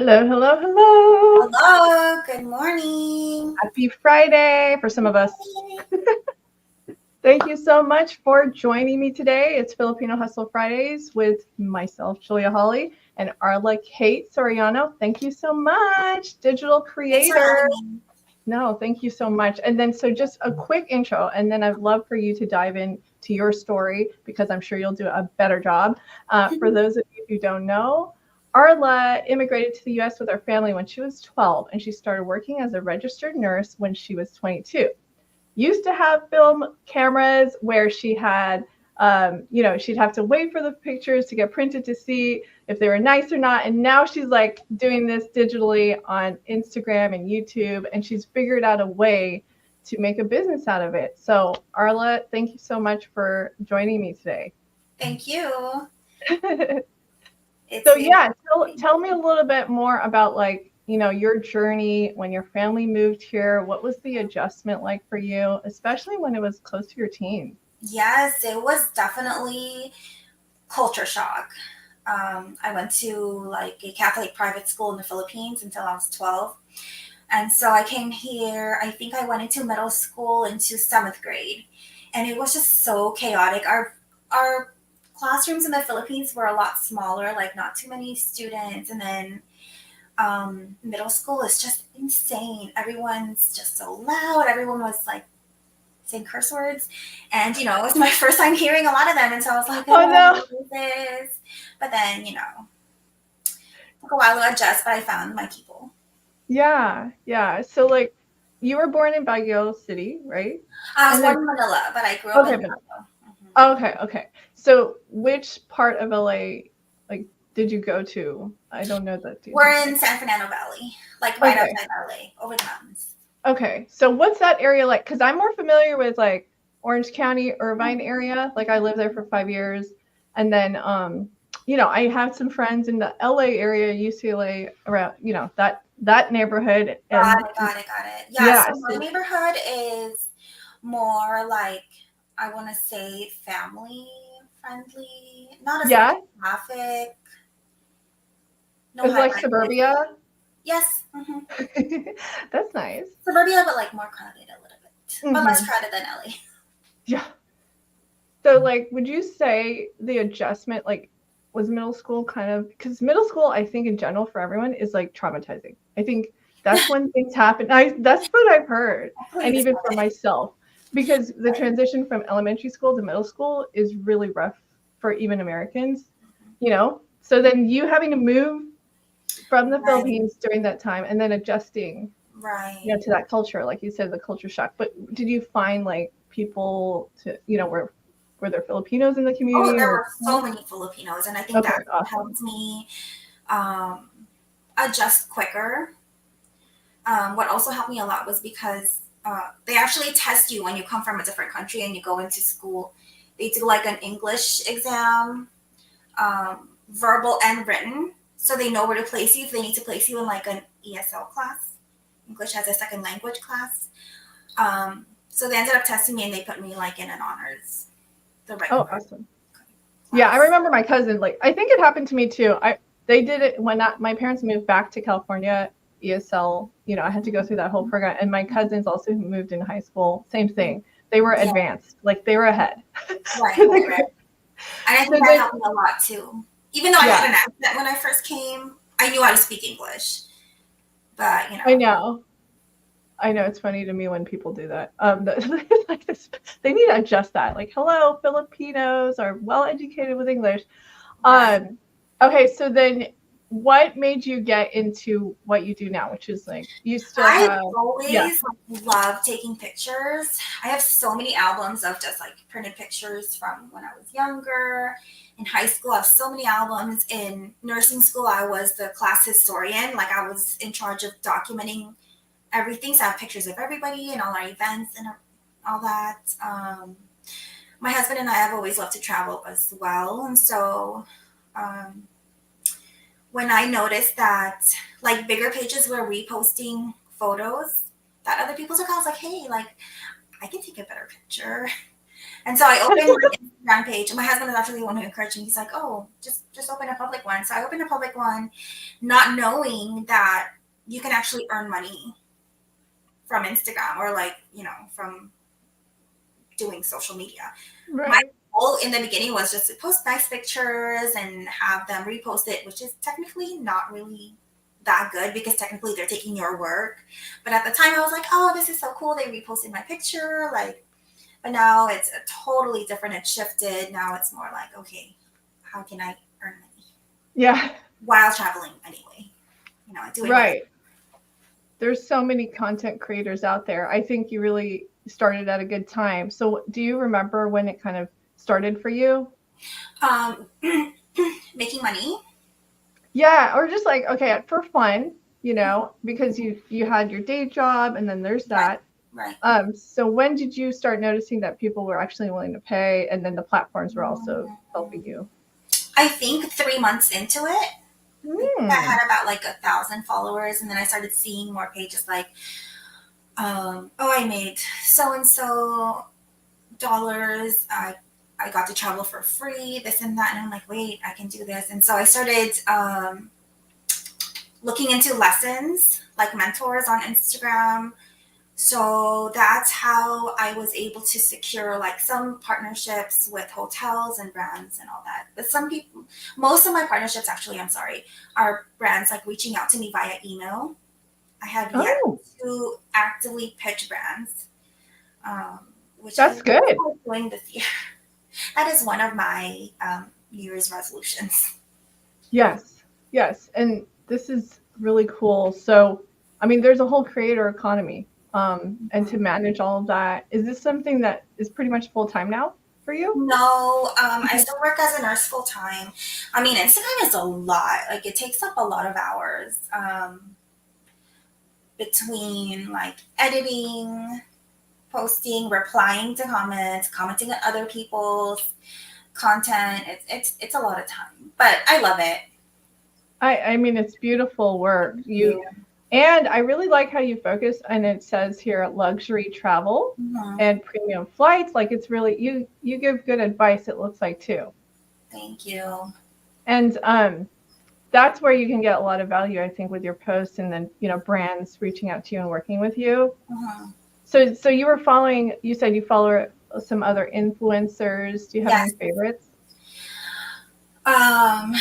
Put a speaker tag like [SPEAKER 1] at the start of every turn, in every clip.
[SPEAKER 1] Hello, hello, hello.
[SPEAKER 2] Hello, good morning.
[SPEAKER 1] Happy Friday for some of us. Thank you so much for joining me today. It's Filipino Hustle Fridays with myself, Julia Holly, and Arlah Kate Soriano. Thank you so much, digital
[SPEAKER 2] Thanks for
[SPEAKER 1] creator.
[SPEAKER 2] having me.
[SPEAKER 1] No, thank you so much. And then, so just a quick intro, and then I'd love for you to dive in to your story because I'm sure you'll do a better job. For those of you who don't know, Arlah immigrated to the US with her family when she was 12, and she started working as a registered nurse when she was 22. Used to have film cameras where she had, she'd have to wait for the pictures to get printed to see if they were nice or not. And now she's like doing this digitally on Instagram and YouTube, and she's figured out a way to make a business out of it. So, Arlah, thank you so much for joining me today.
[SPEAKER 2] Thank you.
[SPEAKER 1] So yeah, tell me a little bit more about your journey when your family moved here. What was the adjustment like for you, especially when it was close to your teens?
[SPEAKER 2] Yes, it was definitely culture shock. I went to like a Catholic private school in the Philippines until I was 12. And so I came here, I think I went into middle school into 7th grade. And it was just so chaotic. Our classrooms in the Philippines were a lot smaller, like not too many students. And then middle school is just insane. Everyone's just so loud. Everyone was like saying curse words. And, it was my first time hearing a lot of them. And so I was like,
[SPEAKER 1] Oh no.
[SPEAKER 2] what is this? But then, it took a while to adjust, but I found my people.
[SPEAKER 1] Yeah. So you were born in Baguio City, right?
[SPEAKER 2] I was born in Manila, but I grew up in
[SPEAKER 1] Manila. Okay. So which part of LA did you go to? I don't know that.
[SPEAKER 2] We're in San Fernando Valley, like right outside LA, over the mountains.
[SPEAKER 1] Okay. So what's that area like? Because I'm more familiar with like Orange County, Irvine area. Like I lived there for 5 years. And then I have some friends in the LA area, UCLA, around, that neighborhood.
[SPEAKER 2] Got it. Yeah, so my neighborhood is more like, I want to say, family friendly, not as much traffic.
[SPEAKER 1] No, it's like suburbia.
[SPEAKER 2] Yes.
[SPEAKER 1] That's nice.
[SPEAKER 2] Suburbia, but like more crowded a little bit, but less crowded than LA.
[SPEAKER 1] Yeah. So would you say the adjustment was middle school kind of, because middle school, I think in general for everyone is like traumatizing. I think that's when things happen. That's what I've heard. And even for myself, because the transition from elementary school to middle school is really rough for even Americans, so then you having to move from the Philippines during that time and then adjusting to that culture, like you said, the culture shock. But did you find people to, were there Filipinos in the community?
[SPEAKER 2] Oh, there were so many Filipinos, and I think that helped me adjust quicker. What also helped me a lot was because they actually test you when you come from a different country and you go into school. They do like an English exam, verbal and written, so they know where to place you if they need to place you in like an ESL class, English as a second language class. So they ended up testing me and they put me like in an honors.
[SPEAKER 1] Oh, awesome. Yeah, I remember my cousin, I think it happened to me too. They did it when my parents moved back to California, ESL, I had to go through that whole program. And my cousins also who moved in high school, same thing. They were advanced, they were ahead.
[SPEAKER 2] Right. And I think that helped me a lot too. Even though I had an accent when I first came, I knew how to speak English. But,
[SPEAKER 1] I know it's funny to me when people do that. They need to adjust that. Hello, Filipinos are well educated with English. Okay, so then what made you get into what you do now, which is you still
[SPEAKER 2] I've always loved taking pictures. I have so many albums of just printed pictures from when I was younger. In high school, I have so many albums. In nursing school, I was the class historian. I was in charge of documenting everything. So I have pictures of everybody and all our events and all that. My husband and I have always loved to travel as well. And so when I noticed that bigger pages were reposting photos that other people took, I was like, hey, I can take a better picture. And so I opened my Instagram page, and my husband is actually the one who encouraged me. He's like, "Oh, just open a public one." So I opened a public one, not knowing that you can actually earn money from Instagram or like, from doing social media. My
[SPEAKER 1] Right.
[SPEAKER 2] goal in the beginning was just to post nice pictures and have them repost it, which is technically not really that good because technically they're taking your work. But at the time I was like, oh, this is so cool. They reposted my picture. Like, but now it's a totally different. It shifted. Now it's more like, okay, how can I earn money
[SPEAKER 1] Yeah.
[SPEAKER 2] while traveling anyway? Doing what.
[SPEAKER 1] Right. There's so many content creators out there. I think you really started at a good time. So do you remember when it kind of started for you?
[SPEAKER 2] Um, making money.
[SPEAKER 1] Yeah, or just like, okay, for fun, because you had your day job and then there's
[SPEAKER 2] Right.
[SPEAKER 1] that.
[SPEAKER 2] Right.
[SPEAKER 1] So when did you start noticing that people were actually willing to pay and then the platforms were also helping you?
[SPEAKER 2] I think 3 months into it, I
[SPEAKER 1] Hmm.
[SPEAKER 2] had about like 1,000 followers, and then I started seeing more pages like, oh, I made so and so dollars. I got to travel for free, this and that, and I'm like, wait, I can do this. And so I started looking into lessons, like mentors on Instagram. So that's how I was able to secure like some partnerships with hotels and brands and all that. But some people, most of my partnerships actually, I'm sorry, are brands like reaching out to me via email. I have yet
[SPEAKER 1] Oh,
[SPEAKER 2] to actively pitch brands, um, which I
[SPEAKER 1] that's good.
[SPEAKER 2] will be doing this year. That is one of my New Year's resolutions.
[SPEAKER 1] Yes. Yes. And this is really cool. So, I mean, there's a whole creator economy. And to manage all of that, is this something that is pretty much full time now for you?
[SPEAKER 2] No, I still work as a nurse full time. I mean, Instagram is a lot. Like, it takes up a lot of hours between like editing, posting, replying to comments, commenting on other people's content. It's a lot of time, but I love it.
[SPEAKER 1] I mean, it's beautiful work.
[SPEAKER 2] Thank you.
[SPEAKER 1] And I really like how you focus, and it says here luxury travel
[SPEAKER 2] Mhm.
[SPEAKER 1] and premium flights. Like it's really you give good advice, it looks like too.
[SPEAKER 2] Thank you.
[SPEAKER 1] And that's where you can get a lot of value, I think, with your posts and then, brands reaching out to you and working with you.
[SPEAKER 2] Mhm.
[SPEAKER 1] So you said you follow some other influencers. Do you have any
[SPEAKER 2] Yes.
[SPEAKER 1] favorites?
[SPEAKER 2] Um,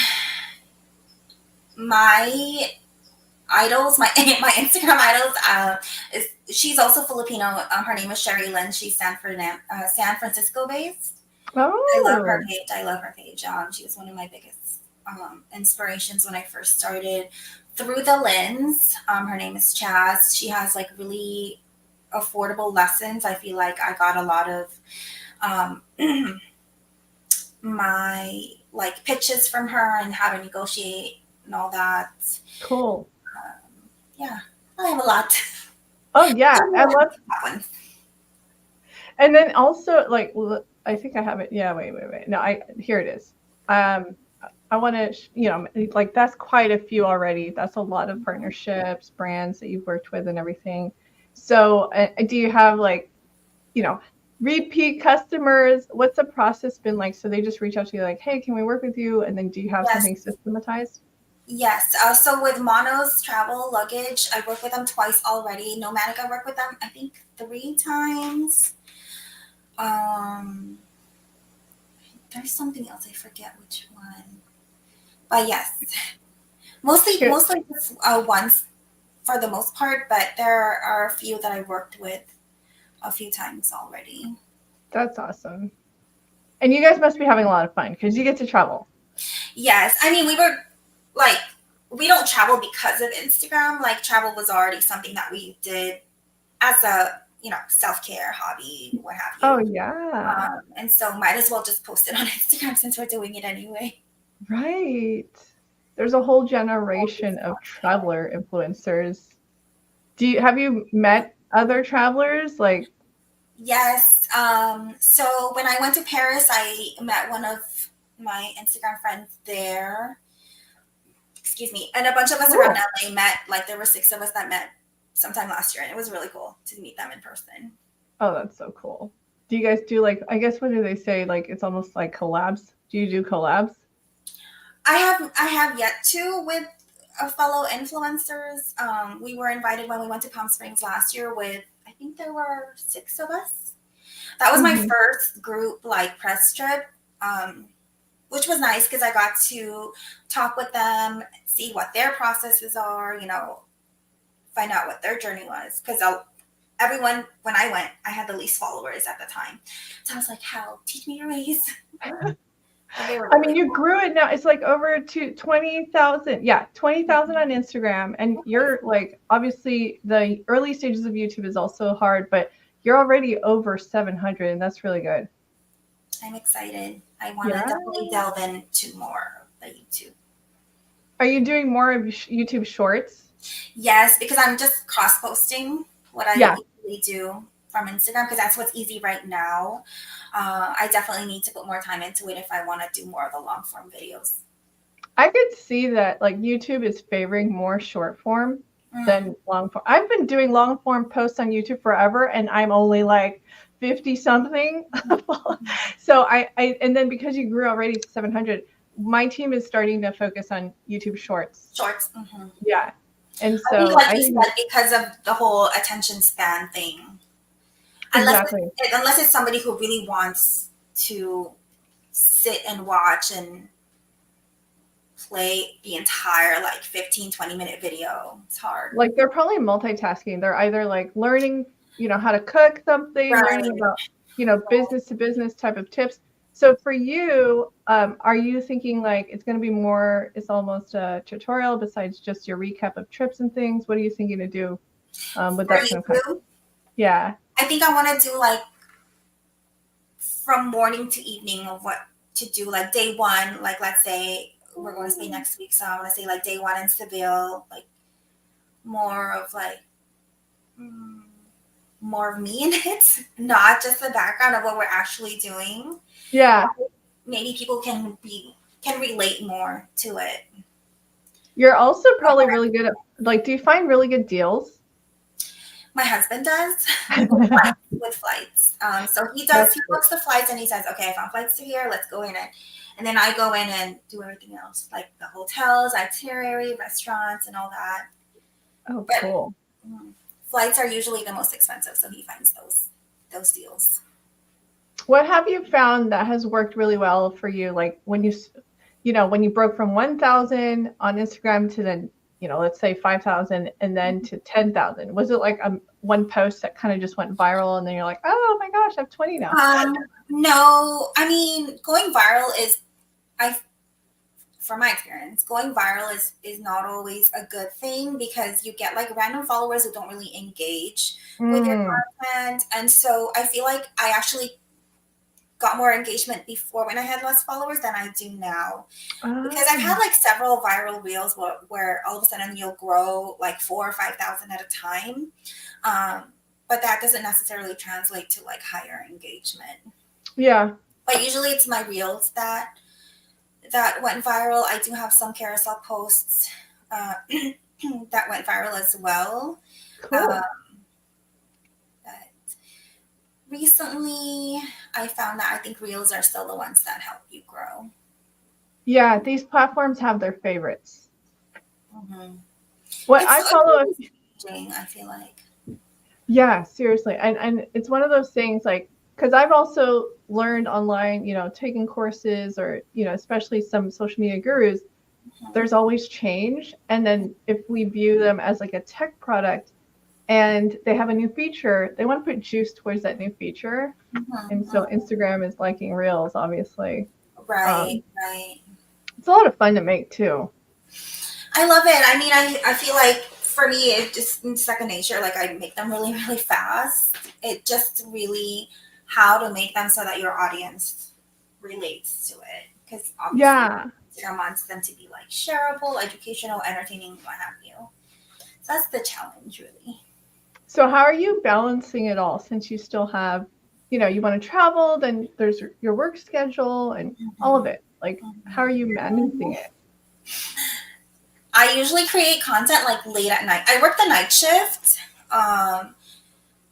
[SPEAKER 2] my idols, my my Instagram idols, is she's also Filipino. Her name is Sherry Lynn. She's San Francisco based. I love her
[SPEAKER 1] Oh,
[SPEAKER 2] page. I love her page. She was one of my biggest inspirations when I first started. Through the Lens, her name is Chaz. She has like really affordable lessons. I feel like I got a lot of um, my like pitches from her and how to negotiate and all that.
[SPEAKER 1] cool.
[SPEAKER 2] Yeah, I have a lot.
[SPEAKER 1] Oh yeah, I love.
[SPEAKER 2] That one.
[SPEAKER 1] And then also, like, I think I have it. Yeah, wait. No, here it is. Um, I want to, like that's quite a few already. That's a lot of partnerships, brands that you've worked with, and everything. So, do you have like, you know, repeat customers? What's the process been like? So they just reach out to you like, hey, can we work with you? And then do you have
[SPEAKER 2] Yes,
[SPEAKER 1] something systematized?
[SPEAKER 2] yes. So with Mono's Travel Luggage, I worked with them twice already. Nomadic, I worked with them I think 3 times. Um, there's something else I forget which one, but yes,
[SPEAKER 1] Here,
[SPEAKER 2] mostly just once for the most part. But there are a few that I worked with a few times already.
[SPEAKER 1] that's awesome. And you guys must be having a lot of fun because you get to travel.
[SPEAKER 2] Yes, I mean we were like we don't travel because of Instagram. Like travel was already something that we did as a self care hobby, what have
[SPEAKER 1] Oh
[SPEAKER 2] you.
[SPEAKER 1] yeah.
[SPEAKER 2] And so might as well just post it on Instagram since we're doing it anyway.
[SPEAKER 1] Right. There's a whole generation of traveler influencers. Have you met other travelers? Like,
[SPEAKER 2] Yes. So when I went to Paris, I met one of my Instagram friends there. Excuse me. And a bunch of us around
[SPEAKER 1] cool.
[SPEAKER 2] LA met, like there were 6 of us that met sometime last year, and it was really cool to meet them in person.
[SPEAKER 1] Oh, that's so cool. Do you guys do like, I guess, what do they say? Like, it's almost like collabs. Do you do collabs?
[SPEAKER 2] I have yet to with fellow influencers. We were invited when we went to Palm Springs last year with, I think there were 6 of us. That was my
[SPEAKER 1] Mhm.
[SPEAKER 2] first group like press trip, which was nice because I got to talk with them, see what their processes are, find out what their journey was. Because everyone, when I went, I had the least followers at the time. So I was like, hell, teach me your ways. But they were
[SPEAKER 1] I mean,
[SPEAKER 2] really
[SPEAKER 1] you
[SPEAKER 2] cool.
[SPEAKER 1] grew it now. It's like over to 20,000. Yeah, 20,000 on Instagram. And you're like, obviously, the early stages of YouTube is also hard, but you're already over 700, and that's really good.
[SPEAKER 2] I'm excited. I want to
[SPEAKER 1] Yeah.
[SPEAKER 2] definitely delve into more of the YouTube.
[SPEAKER 1] Are you doing more of YouTube shorts?
[SPEAKER 2] Yes, because I'm just cross posting what I
[SPEAKER 1] Yeah.
[SPEAKER 2] usually do from Instagram because that's what's easy right now. I definitely need to put more time into it if I want to do more of the long form videos.
[SPEAKER 1] I could see that like YouTube is favoring more short form
[SPEAKER 2] Mm.
[SPEAKER 1] than long form. I've been doing long form posts on YouTube forever, and I'm only like 50 something. So and then because you grew already to 700, my team is starting to focus on YouTube shorts.
[SPEAKER 2] Shorts. Hmm.
[SPEAKER 1] Yeah. And
[SPEAKER 2] I think,
[SPEAKER 1] so
[SPEAKER 2] like
[SPEAKER 1] I
[SPEAKER 2] you
[SPEAKER 1] think
[SPEAKER 2] said, because of the whole attention span thing, unless
[SPEAKER 1] exactly.
[SPEAKER 2] unless it's somebody who really wants to sit and watch and play the entire like 15-20 minute video, it's hard.
[SPEAKER 1] Like they're probably multitasking. They're either like learning, how to cook something, learning
[SPEAKER 2] Right.
[SPEAKER 1] about, business to business type of tips. So for you, are you thinking like it's going to be more, it's almost a tutorial besides just your recap of trips and things? What are you thinking to do with
[SPEAKER 2] For
[SPEAKER 1] that kind of content?
[SPEAKER 2] YouTube,
[SPEAKER 1] Yeah.
[SPEAKER 2] I think I want to do like from morning to evening of what to do. Like day one, like let's say we're going to Spain next week, so I want to say like day one in Seville, like more of like mm, more of me in it, not just the background of what we're actually doing.
[SPEAKER 1] Yeah.
[SPEAKER 2] Maybe people can relate more to it.
[SPEAKER 1] You're also probably really good at like, do you find really good deals?
[SPEAKER 2] My husband does with flights. So
[SPEAKER 1] That's
[SPEAKER 2] he
[SPEAKER 1] good.
[SPEAKER 2] books the flights and he says, okay, I found flights to here, let's go in it. And then I go in and do everything else, like the hotels, itinerary, restaurants, and all that.
[SPEAKER 1] Oh,
[SPEAKER 2] But
[SPEAKER 1] cool.
[SPEAKER 2] flights are usually the most expensive, so he finds those deals.
[SPEAKER 1] What have you found that has worked really well for you? Like when when you broke from 1,000 on Instagram to then, let's say 5,000 and then to 10,000. Was it like one post that kind of just went viral and then you're like, oh my gosh, I have 20 now?
[SPEAKER 2] No, I mean going viral is I from my experience, going viral is not always a good thing because you get like random followers who don't really engage with your
[SPEAKER 1] Mm.
[SPEAKER 2] content. And so I feel like I actually got more engagement before when I had less followers than I do now. Because I've had
[SPEAKER 1] Oh.
[SPEAKER 2] like several viral reels where all of a sudden you'll grow like 4 or 5 thousand at a time. But that doesn't necessarily translate to like higher engagement.
[SPEAKER 1] Yeah.
[SPEAKER 2] But usually it's my reels that went viral. I do have some carousel posts that went viral as well. Um,
[SPEAKER 1] Cool.
[SPEAKER 2] but recently, I found that I think reels are still the ones that help you grow.
[SPEAKER 1] Yeah, these platforms have their favorites.
[SPEAKER 2] Mm-hmm.
[SPEAKER 1] What
[SPEAKER 2] It's
[SPEAKER 1] I follow,
[SPEAKER 2] changing, I feel like.
[SPEAKER 1] yeah, seriously. And it's one of those things like, because I've also learned online, taking courses or, especially some social media gurus, there's always change. And then if we view them as like a tech product and they have a new feature, they want to put juice towards that new feature. And so
[SPEAKER 2] Mm-hmm.
[SPEAKER 1] Instagram is liking Reels, obviously.
[SPEAKER 2] Right,
[SPEAKER 1] Um,
[SPEAKER 2] right.
[SPEAKER 1] it's a lot of fun to make too.
[SPEAKER 2] I love it. I mean, I feel like for me, it just in second nature. Like I make them really, really fast. It just really how to make them so that your audience relates to it. Because obviously,
[SPEAKER 1] Yeah.
[SPEAKER 2] Instagram wants them to be like shareable, educational, entertaining, what have you. So that's the challenge, really.
[SPEAKER 1] So how are you balancing it all since you still have, you want to travel, then there's your work schedule and all of it. Like, how are you managing it?
[SPEAKER 2] I usually create content like late at night. I work the night shift.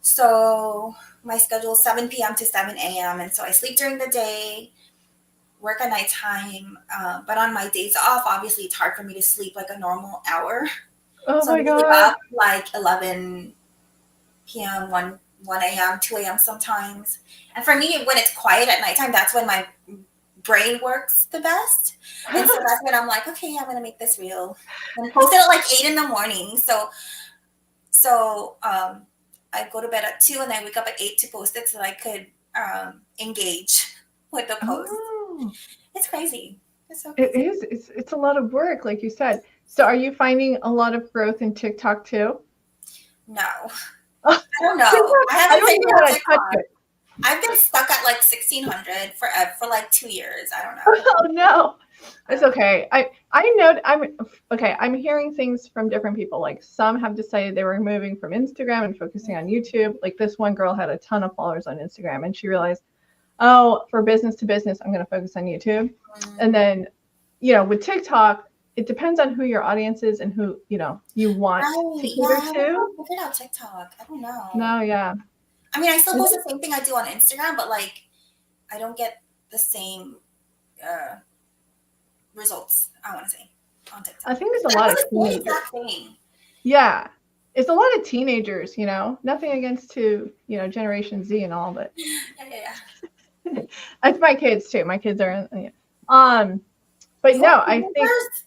[SPEAKER 2] So So my schedule is 7 p.m. to 7 a.m. And so I sleep during the day, work at nighttime. But on my days off, obviously it's hard for me to sleep like a normal hour.
[SPEAKER 1] Oh
[SPEAKER 2] So I'm
[SPEAKER 1] my
[SPEAKER 2] usually
[SPEAKER 1] God.
[SPEAKER 2] up like 11 p.m., 1 a.m., 2 a.m. sometimes. And for me, when it's quiet at nighttime, that's when my brain works the best. And so that's when I'm like, okay, I'm going to make this real. And post it at like 8 in the morning. So I go to bed at 2 and I wake up at 8 to post it so that I could engage with the post.
[SPEAKER 1] Oh,
[SPEAKER 2] It's crazy. It's so
[SPEAKER 1] it
[SPEAKER 2] crazy.
[SPEAKER 1] is. It's a lot of work, like you said. So are you finding a lot of growth in TikTok too?
[SPEAKER 2] No,
[SPEAKER 1] Oh,
[SPEAKER 2] I don't know.
[SPEAKER 1] TikTok,
[SPEAKER 2] I
[SPEAKER 1] I
[SPEAKER 2] haven't
[SPEAKER 1] don't
[SPEAKER 2] figured
[SPEAKER 1] even
[SPEAKER 2] out
[SPEAKER 1] want to touch
[SPEAKER 2] TikTok.
[SPEAKER 1] it.
[SPEAKER 2] I've been stuck at like 1600 for like 2 years. I don't know.
[SPEAKER 1] Oh no.
[SPEAKER 2] I
[SPEAKER 1] It's
[SPEAKER 2] don't know.
[SPEAKER 1] okay. I know I'm okay. I'm hearing things from different people. Like some have decided they were moving from Instagram and focusing on YouTube. Like this one girl had a ton of followers on Instagram and she realized, oh, for business to business, I'm going to focus on YouTube. And then, with TikTok, it depends on who your audience is and who, you want
[SPEAKER 2] Right.
[SPEAKER 1] to
[SPEAKER 2] Yeah, I
[SPEAKER 1] cater
[SPEAKER 2] haven't
[SPEAKER 1] to.
[SPEAKER 2] figured out TikTok. I don't know.
[SPEAKER 1] No, yeah.
[SPEAKER 2] I mean, I still post the same thing I do on Instagram, but like I don't get the same uh, results, I want to say, on TikTok.
[SPEAKER 1] I think there's a
[SPEAKER 2] I
[SPEAKER 1] lot
[SPEAKER 2] do
[SPEAKER 1] of
[SPEAKER 2] the same
[SPEAKER 1] teenagers.
[SPEAKER 2] exact thing.
[SPEAKER 1] Yeah. It's a lot of teenagers, nothing against Generation Z and all, but
[SPEAKER 2] Yeah.
[SPEAKER 1] it's my kids too. My kids are, but
[SPEAKER 2] You
[SPEAKER 1] no,
[SPEAKER 2] have
[SPEAKER 1] I think
[SPEAKER 2] teenagers?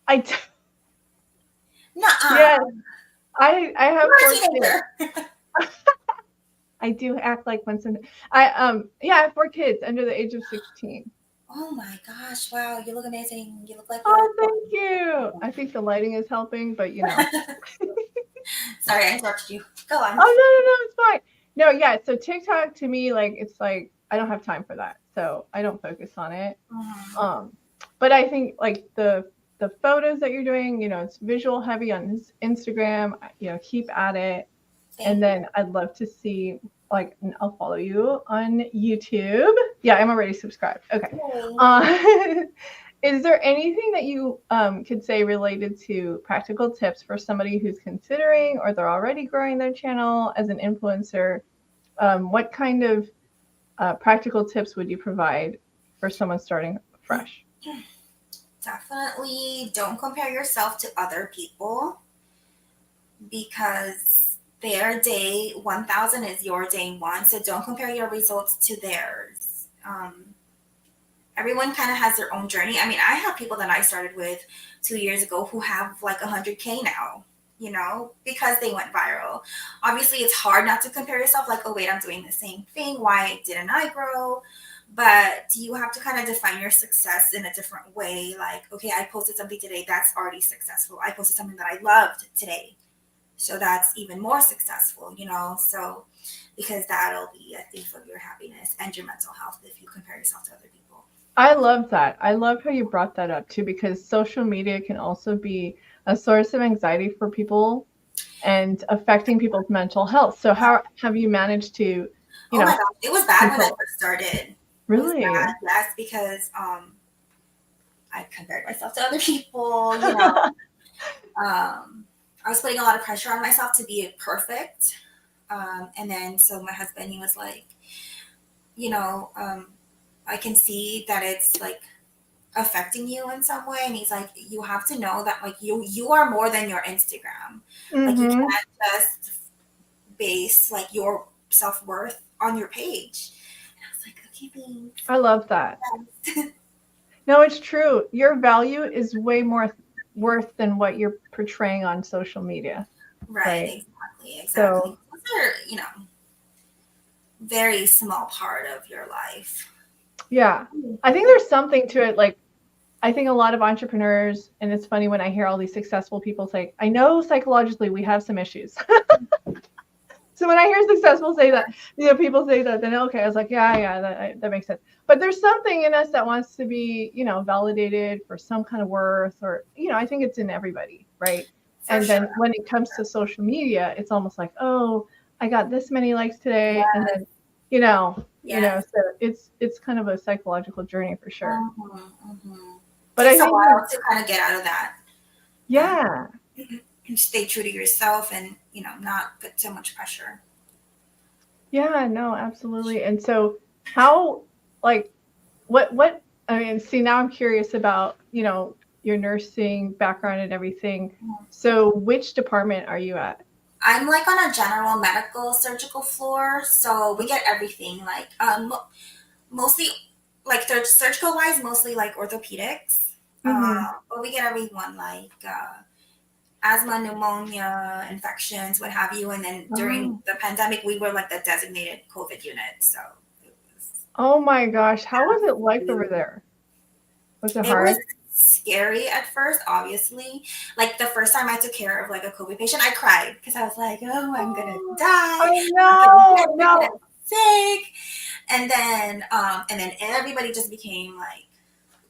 [SPEAKER 1] I,
[SPEAKER 2] Nuh-uh.
[SPEAKER 1] yeah, I have
[SPEAKER 2] You're a
[SPEAKER 1] 4 kids.
[SPEAKER 2] teenager.
[SPEAKER 1] I do act like once in, yeah, I have 4 kids under the age of 16.
[SPEAKER 2] Oh my gosh! Wow, you look amazing. You look like you're.
[SPEAKER 1] Oh, thank you. I think the lighting is helping, but
[SPEAKER 2] Sorry, I interrupted you. Go on.
[SPEAKER 1] Oh, no, it's fine. No, yeah. So TikTok to me, like, it's like, I don't have time for that. So I don't focus on it. But I think like the photos that you're doing, it's visual heavy on Instagram, keep at it. And then I'd love to see, like, I'll follow you on YouTube. Yeah, I'm already subscribed. Okay. Is there anything that you could say related to practical tips for somebody who's considering or they're already growing their channel as an influencer? What kind of practical tips would you provide for someone starting fresh?
[SPEAKER 2] Definitely don't compare yourself to other people because their day 1000 is your day one. So don't compare your results to theirs. Everyone kind of has their own journey. I mean, I have people that I started with 2 years ago who have like 100K now, because they went viral. Obviously, it's hard not to compare yourself like, oh, wait, I'm doing the same thing. Why didn't I grow? But you have to kind of define your success in a different way. Like, okay, I posted something today. That's already successful. I posted something that I loved today. So that's even more successful, So because that'll be a thief of your happiness and your mental health if you compare yourself to other people.
[SPEAKER 1] I love that. I love how you brought that up too, because social media can also be a source of anxiety for people and affecting people's mental health. So how have you managed to,
[SPEAKER 2] Oh my gosh, it was bad when I
[SPEAKER 1] control?
[SPEAKER 2] first started.
[SPEAKER 1] Really?
[SPEAKER 2] It was bad, yes, because I compared myself to other people, I was putting a lot of pressure on myself to be perfect. And then so my husband, he was like, I can see that it's like affecting you in some way. And he's like, you have to know that like you are more than your Instagram. Like you can't just base like your self-worth on your page. And I was like, okay, thanks.
[SPEAKER 1] I love that. No, it's true. Your value is way more worth than what you're portraying on social media.
[SPEAKER 2] Right? Exactly. So, those are, very small part of your life.
[SPEAKER 1] Yeah. I think there's something to it. Like, I think a lot of entrepreneurs, and it's funny when I hear all these successful people say, I know psychologically we have some issues. So when I hear successful say that, people say that, then okay, I was like, yeah, that makes sense. But there's something in us that wants to be, validated for some kind of worth, or, I think it's in everybody, right? And then when it comes to social media, it's almost like, oh, I got this many likes today, and then, so it's kind of a psychological journey for sure.
[SPEAKER 2] But it takes a while to kind of get out of that.
[SPEAKER 1] Yeah.
[SPEAKER 2] Stay true to yourself and not put so much pressure.
[SPEAKER 1] Yeah, no, absolutely. And so how, like, what, I mean, see, now I'm curious about, your nursing background and everything. So which department are you at?
[SPEAKER 2] I'm like on a general medical surgical floor, so we get everything like mostly like surgical wise, mostly like orthopedics.
[SPEAKER 1] Mm-hmm.
[SPEAKER 2] But we get everyone like asthma, pneumonia, infections, what have you. And then during
[SPEAKER 1] Oh.
[SPEAKER 2] the pandemic, we were like the designated COVID unit. So it was,
[SPEAKER 1] Oh my gosh. How was it like over there? Was it
[SPEAKER 2] it was
[SPEAKER 1] hard?
[SPEAKER 2] scary at first, obviously. Like the first time I took care of like a COVID patient, I cried because I was like, oh, I'm gonna
[SPEAKER 1] Oh,
[SPEAKER 2] die.
[SPEAKER 1] I
[SPEAKER 2] I'm gonna get
[SPEAKER 1] know.
[SPEAKER 2] sick, and
[SPEAKER 1] No.
[SPEAKER 2] I'm sick. And then everybody just became like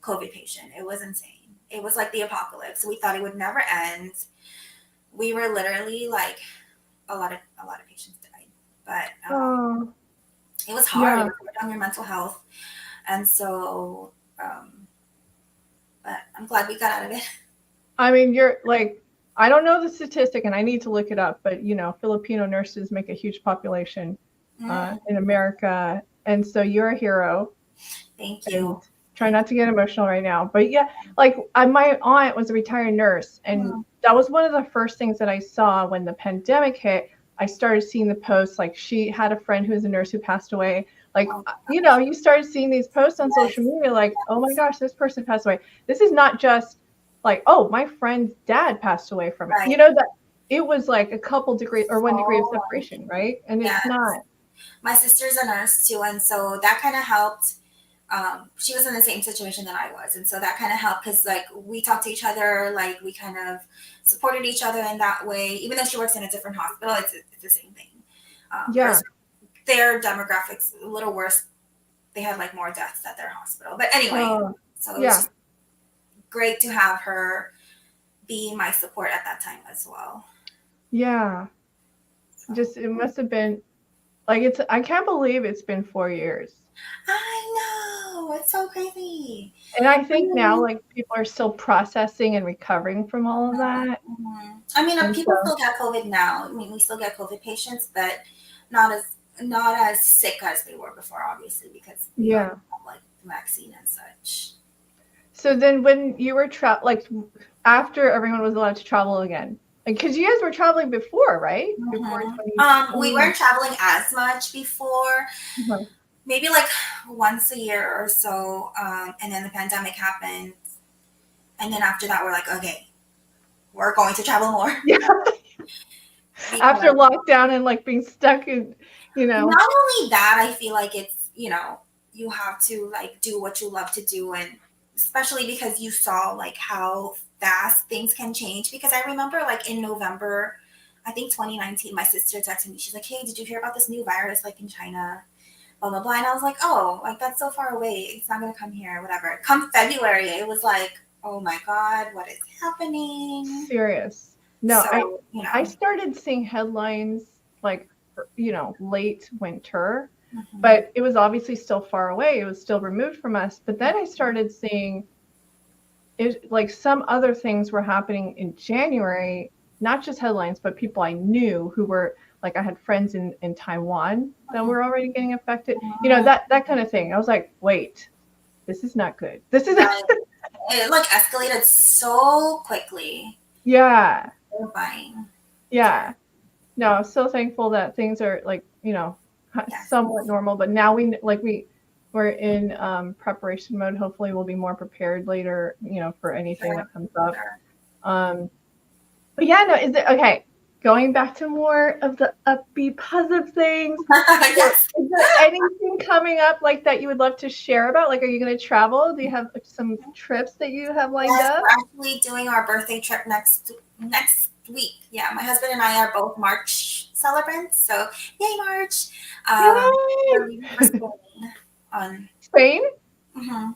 [SPEAKER 2] COVID patient. It was insane. It was like the apocalypse. We thought it would never end. We were literally like a lot of patients died, but
[SPEAKER 1] Oh,
[SPEAKER 2] it was hard. It
[SPEAKER 1] yeah.
[SPEAKER 2] was hard on your mental health, and so. But I'm glad we got out of it.
[SPEAKER 1] I mean, you're like, I don't know the statistic and I need to look it up, but Filipino nurses make a huge population
[SPEAKER 2] Mm,
[SPEAKER 1] in America. And so you're a hero,
[SPEAKER 2] thank
[SPEAKER 1] and
[SPEAKER 2] you.
[SPEAKER 1] try not to get emotional right now. But yeah, like my aunt was a retired nurse, and
[SPEAKER 2] Mm,
[SPEAKER 1] that was one of the first things that I saw when the pandemic hit. I started seeing the posts, like she had a friend who was a nurse who passed away. Like,
[SPEAKER 2] oh,
[SPEAKER 1] you started seeing these posts on social
[SPEAKER 2] yes,
[SPEAKER 1] media, like, oh my gosh, this person passed away. This is not just like, oh, my friend's dad passed away from it.
[SPEAKER 2] right.
[SPEAKER 1] That it was like a couple degree or 1 degree of
[SPEAKER 2] So,
[SPEAKER 1] separation, right? And it's
[SPEAKER 2] yes.
[SPEAKER 1] not.
[SPEAKER 2] My sister's a nurse too, and so that kind of helped. She was in the same situation that I was, and so that kind of helped because like we talked to each other, like we kind of supported each other in that way. Even though she works in a different hospital, it's the same thing.
[SPEAKER 1] Yeah.
[SPEAKER 2] Hers, their demographics a little worse. They had like more deaths at their hospital, but anyway, so it was
[SPEAKER 1] Yeah.
[SPEAKER 2] just great to have her be my support at that time as well.
[SPEAKER 1] Yeah.
[SPEAKER 2] So
[SPEAKER 1] Just it must have been like I can't believe it's been 4 years.
[SPEAKER 2] I know it's so crazy.
[SPEAKER 1] And I think now
[SPEAKER 2] Mhm.
[SPEAKER 1] like people are still processing and recovering from all of that.
[SPEAKER 2] I mean,
[SPEAKER 1] And
[SPEAKER 2] people
[SPEAKER 1] so
[SPEAKER 2] still get COVID now. I mean, we still get COVID patients, but not as not as sick as they were before, obviously, because we already
[SPEAKER 1] yeah.
[SPEAKER 2] have like the vaccine and such.
[SPEAKER 1] So then when you were like after everyone was allowed to travel again. Like cuz you guys were traveling before, right? Before 2020.
[SPEAKER 2] We weren't traveling as much before,
[SPEAKER 1] Uh-huh.
[SPEAKER 2] maybe like once a year or so, and then the pandemic happened, and then after that, we're like, okay, we're going to travel more
[SPEAKER 1] Yeah. After
[SPEAKER 2] because
[SPEAKER 1] lockdown and like being stuck in, you know.
[SPEAKER 2] not only that, I feel like it's, you have to like do what you love to do. And especially because you saw like how fast things can change. Because I remember like in November, I think 2019, my sister texted me. She's like, hey, did you hear about this new virus like in China? Blah, blah, blah. And I was like, oh, like that's so far away. It's not going to come here, whatever. Come February, it was like, oh my God, what is happening?
[SPEAKER 1] Serious. No,
[SPEAKER 2] So,
[SPEAKER 1] I started seeing headlines like late winter,
[SPEAKER 2] mhm.
[SPEAKER 1] but it was obviously still far away. It was still removed from us. But then I started seeing it like some other things were happening in January, not just headlines, but people I knew who were like I had friends in Taiwan that were already getting affected. That kind of thing. I was like, wait, this is not good. This is
[SPEAKER 2] Right. It like escalated so quickly.
[SPEAKER 1] yeah.
[SPEAKER 2] Terrifying.
[SPEAKER 1] Yeah. No, I'm so thankful that things are like,
[SPEAKER 2] Yes.
[SPEAKER 1] somewhat normal, but now we're in preparation mode. Hopefully we'll be more prepared later, for anything
[SPEAKER 2] Sure.
[SPEAKER 1] that comes up.
[SPEAKER 2] Sure.
[SPEAKER 1] Um, but yeah, no, is it okay? Going back to more of the upbeat positive things. Is there,
[SPEAKER 2] Yes.
[SPEAKER 1] is there anything coming up like that you would love to share about? Like, are you going to travel? Do you have some trips that you have lined
[SPEAKER 2] Yes,
[SPEAKER 1] up?
[SPEAKER 2] we're actually doing our birthday trip next week. Yeah, my husband and I are both March celebrants, so yay March! We're
[SPEAKER 1] Yay!
[SPEAKER 2] leaving for Spain on.
[SPEAKER 1] Spain?
[SPEAKER 2] Mhm.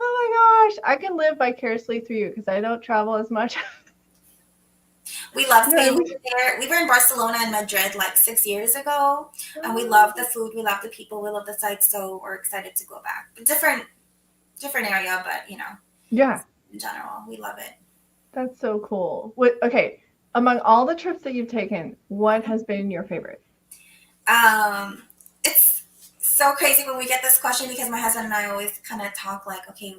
[SPEAKER 1] Oh my gosh, I can live vicariously through you because I don't travel as much.
[SPEAKER 2] We love
[SPEAKER 1] You know what I
[SPEAKER 2] Spain. We
[SPEAKER 1] mean?
[SPEAKER 2] were there. We were in Barcelona and Madrid like 6 years ago, and we love the food. We love the people. We love the sights. So we're excited to go back. Different area, but
[SPEAKER 1] Yeah,
[SPEAKER 2] in general, we love it.
[SPEAKER 1] that's so cool. Okay, among all the trips that you've taken, what has been your favorite?
[SPEAKER 2] It's so crazy when we get this question because my husband and I always kind of talk like, okay,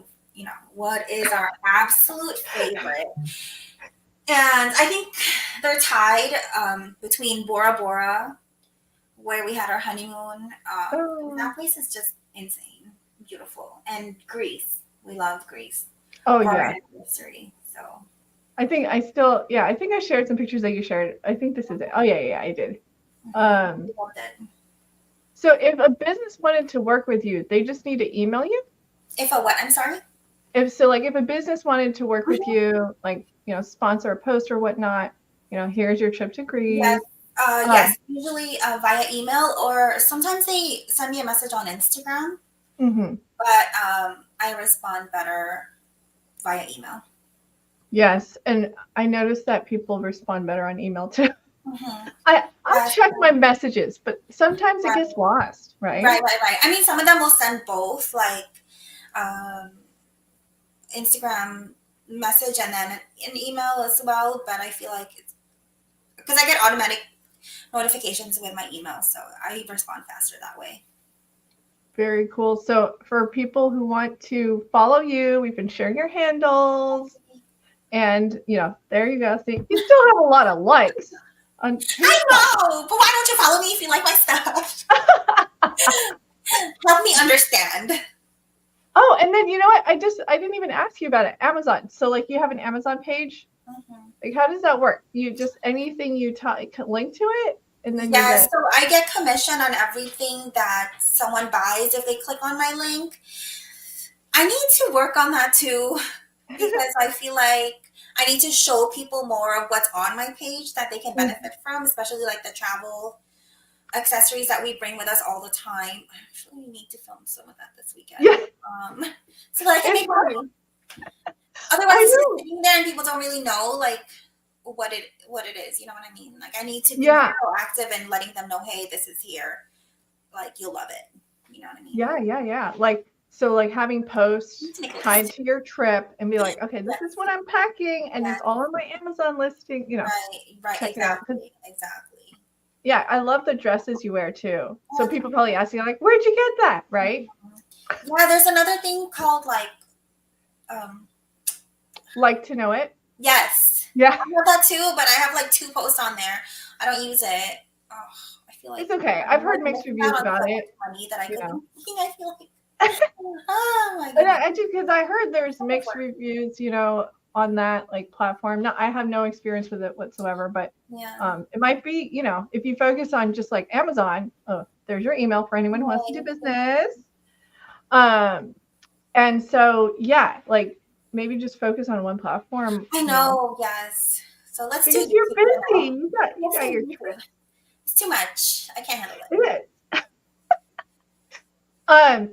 [SPEAKER 2] what is our absolute favorite? And I think they're tied between Bora Bora, where we had our honeymoon. That place is just insane, beautiful, and Greece. We love Greece.
[SPEAKER 1] Oh
[SPEAKER 2] For our
[SPEAKER 1] yeah.
[SPEAKER 2] anniversary. So
[SPEAKER 1] I think I shared some pictures that you shared. I think this is it. Oh yeah, I did.
[SPEAKER 2] loved it.
[SPEAKER 1] So if a business wanted to work with you, they just need to email you?
[SPEAKER 2] If a what? I'm sorry?
[SPEAKER 1] If a business wanted to work with you, like, sponsor a post or whatnot, here's your trip to
[SPEAKER 2] Yes.
[SPEAKER 1] Greece.
[SPEAKER 2] Yes, usually via email, or sometimes they send me a message on Instagram,
[SPEAKER 1] Mm-hmm.
[SPEAKER 2] but I respond better via email.
[SPEAKER 1] Yes, and I noticed that people respond better on email too.
[SPEAKER 2] Mm-hmm.
[SPEAKER 1] I'll check my messages, but sometimes it
[SPEAKER 2] Right.
[SPEAKER 1] gets lost, right?
[SPEAKER 2] Right. I mean, some of them will send both, like um, Instagram message and then an email as well. But I feel like it's because I get automatic notifications with my email, so I respond faster that way.
[SPEAKER 1] Very cool. So for people who want to follow you, we've been sharing your handles. And, there you go. See, you still have a lot of likes on TikTok.
[SPEAKER 2] I know, but why don't you follow me if you like my stuff? Help me understand.
[SPEAKER 1] Oh, and then you know what? I didn't even ask you about it. Amazon. So like you have an Amazon page.
[SPEAKER 2] Mm-hmm.
[SPEAKER 1] Like how does that work? You just anything you link to it, and then
[SPEAKER 2] Yeah, so I get commission on everything that someone buys if they click on my link. I need to work on that too because I feel like I need to show people more of what's on my page that they can benefit from, especially like the travel accessories that we bring with us all the time. I actually need to film some of that this weekend.
[SPEAKER 1] Yeah.
[SPEAKER 2] So that I can make money. Otherwise, it's just sitting there and people don't really know like what it is. You know what I mean? Like I need to be proactive and letting them know, hey, this is here. Like you'll love it. You know what I mean?
[SPEAKER 1] Yeah. Like having posts tied to your trip and be like, okay, this is what I'm packing, and it's all on my Amazon listing.
[SPEAKER 2] Right.
[SPEAKER 1] Check
[SPEAKER 2] Exactly.
[SPEAKER 1] Yeah, I love the dresses you wear too. So people probably ask you like, where'd you get that? Right?
[SPEAKER 2] Yeah, there's another thing called
[SPEAKER 1] like to know it.
[SPEAKER 2] Yes.
[SPEAKER 1] Yeah.
[SPEAKER 2] I have that too, but I have like 2 posts on there. I don't use it. Oh, I feel like
[SPEAKER 1] it's okay. I've heard mixed reviews about it.
[SPEAKER 2] Money that I could be making, I feel like. Oh my god.
[SPEAKER 1] I do because I heard there's mixed reviews, on that like platform. No, I have no experience with it whatsoever, but it might be, if you focus on just like Amazon, there's your email for anyone who wants to do business. And so like maybe just focus on one platform.
[SPEAKER 2] I know, yes. So let's
[SPEAKER 1] because you're busy. You got your trip.
[SPEAKER 2] It's too much. I can't handle it.
[SPEAKER 1] It is.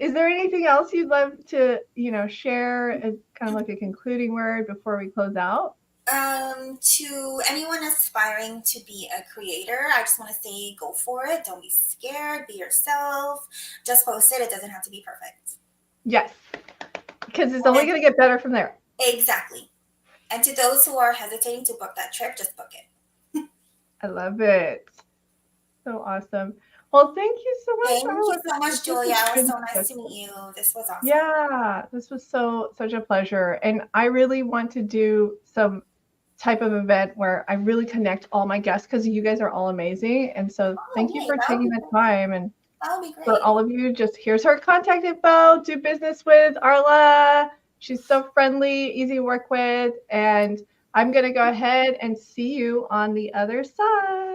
[SPEAKER 1] Is there anything else you'd love to, share as kind of like a concluding word before we close out?
[SPEAKER 2] To anyone aspiring to be a creator, I just want to say go for it. Don't be scared. Be yourself. Just post it. It doesn't have to be perfect.
[SPEAKER 1] Yes. Because it's only going to get better from there.
[SPEAKER 2] Exactly. And to those who are hesitating to book that trip, just book it.
[SPEAKER 1] I love it. So awesome. Well, thank you so much.
[SPEAKER 2] Thank you so much, Julia. It was so nice to meet you. This was awesome.
[SPEAKER 1] Yeah, this was such a pleasure. And I really want to do some type of event where I really connect all my guests because you guys are all amazing. And so thank you for taking the time. And for all of you, just here's her contact info. Do business with Arlah. She's so friendly, easy to work with. And I'm going to go ahead and see you on the other side.